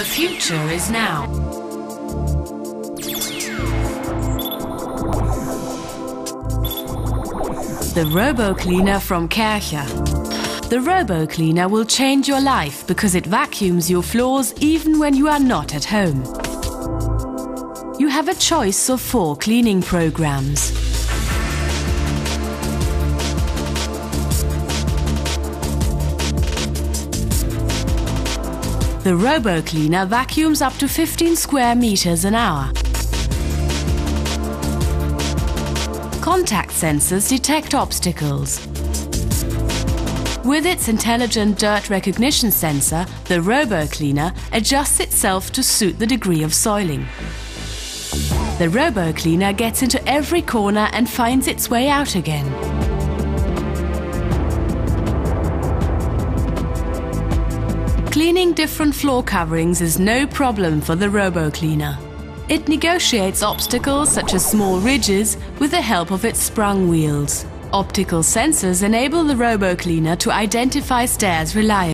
The future is now. The Robo-Cleaner from Karcher. The Robo-Cleaner will change your life because it vacuums your floors even when you are not at home. You have a choice of 4 cleaning programs. The Robo-Cleaner vacuums up to 15 square meters an hour. Contact sensors detect obstacles. With its intelligent dirt recognition sensor, the Robo-Cleaner adjusts itself to suit the degree of soiling. The Robo-Cleaner gets into every corner and finds its way out again. Cleaning different floor coverings is no problem for the Robo-Cleaner. It negotiates obstacles such as small ridges with the help of its sprung wheels. Optical sensors enable the Robo-Cleaner to identify stairs reliably.